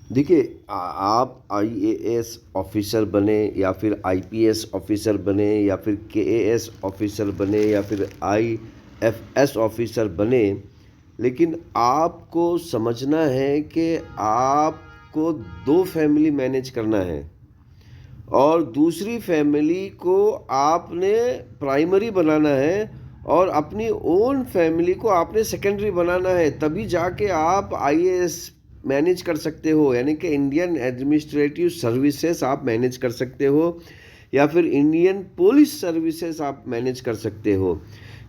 देखिए, आप IAS officer बने या फिर आईपीएस ऑफिसर बने या फिर केएएस ऑफिसर बने या फिर आईएफएस ऑफिसर बने, लेकिन आपको समझना है कि आपको दो फैमिली मैनेज करना है और दूसरी फैमिली को आपने प्राइमरी बनाना है और अपनी ओन फैमिली को आपने सेकेंडरी बनाना है। तभी जाके आप आईएएस मैनेज कर सकते हो, यानी कि इंडियन एडमिनिस्ट्रेटिव सर्विसेज आप मैनेज कर सकते हो या फिर इंडियन पुलिस सर्विसेज आप मैनेज कर सकते हो।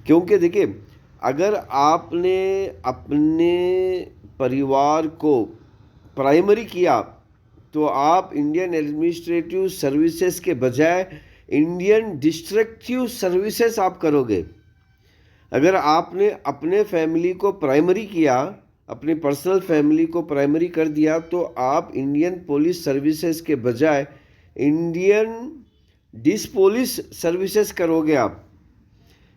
क्योंकि देखिए, अगर आपने अपने परिवार को प्राइमरी किया तो आप इंडियन एडमिनिस्ट्रेटिव सर्विसेज के बजाय इंडियन डिस्ट्रक्टिव सर्विसेज आप करोगे। अगर आपने अपने फैमिली को प्राइमरी किया, अपनी पर्सनल फैमिली को प्राइमरी कर दिया, तो आप इंडियन पुलिस सर्विसेज के बजाय इंडियन डिसपुलिस सर्विसेज करोगे आप,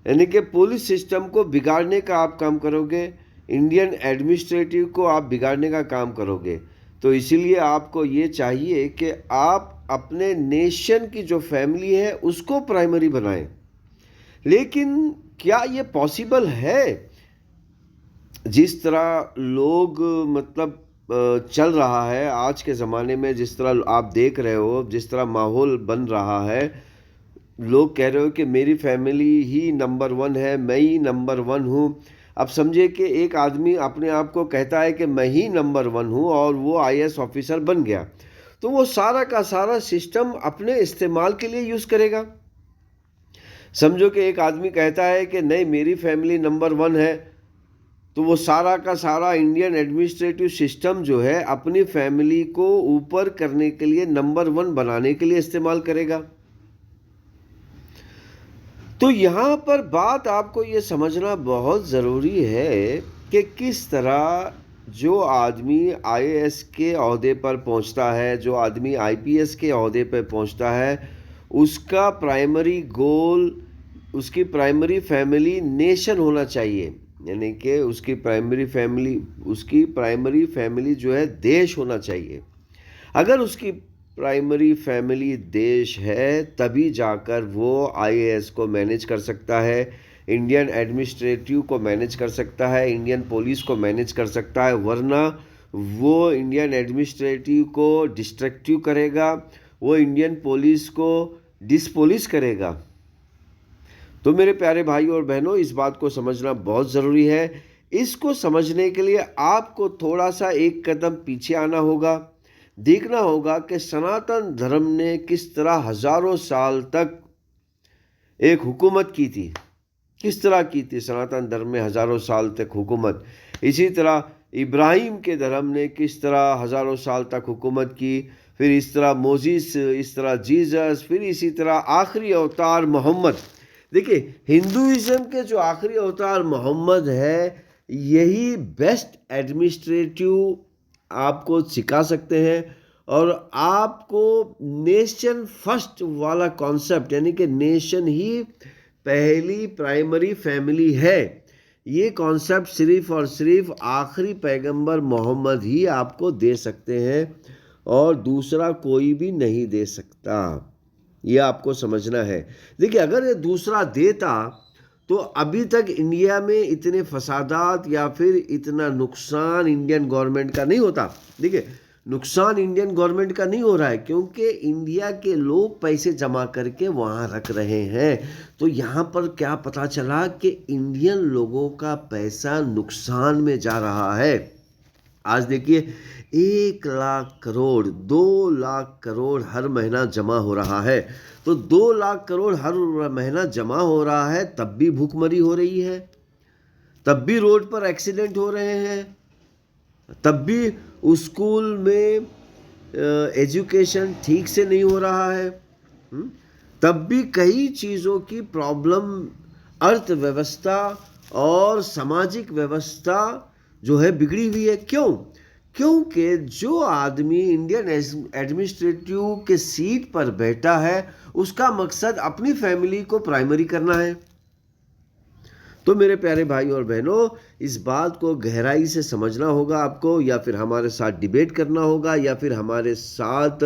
यानी कि पुलिस सिस्टम को बिगाड़ने का आप काम करोगे, इंडियन एडमिनिस्ट्रेटिव को आप बिगाड़ने का काम करोगे। तो इसीलिए आपको ये चाहिए कि आप अपने नेशन की जो फैमिली है उसको प्राइमरी बनाएं। लेकिन क्या ये पॉसिबल है? जिस तरह लोग मतलब चल रहा है आज के ज़माने में, जिस तरह आप देख रहे हो, जिस तरह माहौल बन रहा है, लोग कह रहे हो कि मेरी फैमिली ही नंबर वन है, मैं ही नंबर वन हूँ। अब समझिए कि एक आदमी अपने आप को कहता है कि मैं ही नंबर वन हूँ और वो आईएएस ऑफिसर बन गया, तो वो सारा का सारा सिस्टम अपने इस्तेमाल के लिए यूज़ करेगा। समझो कि एक आदमी कहता है कि नहीं मेरी फैमिली नंबर वन है, तो वो सारा का सारा इंडियन एडमिनिस्ट्रेटिव सिस्टम जो है अपनी फैमिली को ऊपर करने के लिए, नंबर वन बनाने के लिए इस्तेमाल करेगा। तो यहाँ पर बात आपको ये समझना बहुत ज़रूरी है कि किस तरह जो आदमी आईएएस के ओहदे पर पहुँचता है, जो आदमी आईपीएस के ओहदे पर पहुँचता है, उसका प्राइमरी गोल, उसकी प्राइमरी फैमिली नेशन होना चाहिए, यानी कि उसकी प्राइमरी फैमिली जो है देश होना चाहिए। अगर उसकी प्राइमरी फैमिली देश है तभी जाकर वो आईएएस को मैनेज कर सकता है, इंडियन एडमिनिस्ट्रेटिव को मैनेज कर सकता है, इंडियन पुलिस को मैनेज कर सकता है। वरना वो इंडियन एडमिनिस्ट्रेटिव को डिस्ट्रक्टिव करेगा, वो इंडियन पुलिस को डिसपुलिस करेगा। तो मेरे प्यारे भाई और बहनों, इस बात को समझना बहुत ज़रूरी है। इसको समझने के लिए आपको थोड़ा सा एक कदम पीछे आना होगा, देखना होगा कि सनातन धर्म ने किस तरह हजारों साल तक एक हुकूमत की थी, किस तरह की थी सनातन धर्म में हजारों साल तक हुकूमत। इसी तरह इब्राहिम के धर्म ने किस तरह हजारों साल तक हुकूमत की, फिर इस तरह मोजिस, इस तरह जीसस, फिर इसी तरह आखिरी अवतार मोहम्मद। देखिए, हिंदुइज्म के जो आखिरी अवतार मोहम्मद है, यही बेस्ट एडमिनिस्ट्रेटिव आपको सिखा सकते हैं और आपको नेशन फर्स्ट वाला कॉन्सेप्ट, यानी कि नेशन ही पहली प्राइमरी फैमिली है, ये कॉन्सेप्ट सिर्फ और सिर्फ आखिरी पैगंबर मोहम्मद ही आपको दे सकते हैं और दूसरा कोई भी नहीं दे सकता। ये आपको समझना है। देखिए, अगर ये दूसरा देता तो अभी तक इंडिया में इतने फसादात या फिर इतना नुकसान इंडियन गवर्नमेंट का नहीं होता। देखिए, नुकसान इंडियन गवर्नमेंट का नहीं हो रहा है क्योंकि इंडिया के लोग पैसे जमा करके वहाँ रख रहे हैं। तो यहाँ पर क्या पता चला कि इंडियन लोगों का पैसा नुकसान में जा रहा है। आज देखिए, 1 लाख करोड़, 2 लाख करोड़ हर महीना जमा हो रहा है। तो 2 लाख करोड़ हर महीना जमा हो रहा है, तब भी भूखमरी हो रही है, तब भी रोड पर एक्सीडेंट हो रहे हैं, तब भी स्कूल में एजुकेशन ठीक से नहीं हो रहा है, तब भी कई चीज़ों की प्रॉब्लम, अर्थव्यवस्था और सामाजिक व्यवस्था जो है बिगड़ी हुई है। क्यों? क्योंकि जो आदमी इंडियन एडमिनिस्ट्रेटिव के सीट पर बैठा है, उसका मकसद अपनी फैमिली को प्राइमरी करना है। तो तो मेरे प्यारे भाई और बहनों, इस बात को गहराई से समझना होगा आपको, या फिर हमारे साथ डिबेट करना होगा, या फिर हमारे साथ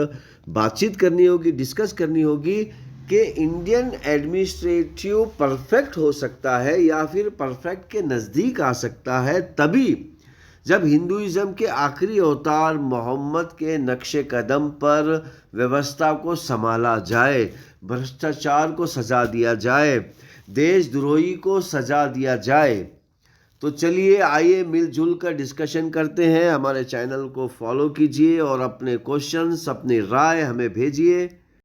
बातचीत करनी होगी, डिस्कस करनी होगी कि इंडियन एडमिनिस्ट्रेटिव परफेक्ट हो सकता है या फिर परफेक्ट के नज़दीक आ सकता है तभी जब हिंदुइज्म के आखिरी अवतार मोहम्मद के नक्शे कदम पर व्यवस्था को संभाला जाए, भ्रष्टाचार को सजा दिया जाए, देशद्रोही को सजा दिया जाए। तो चलिए आइए मिलजुल कर डिस्कशन करते हैं। हमारे चैनल को फॉलो कीजिए और अपने क्वेश्चंस, अपनी राय हमें भेजिए।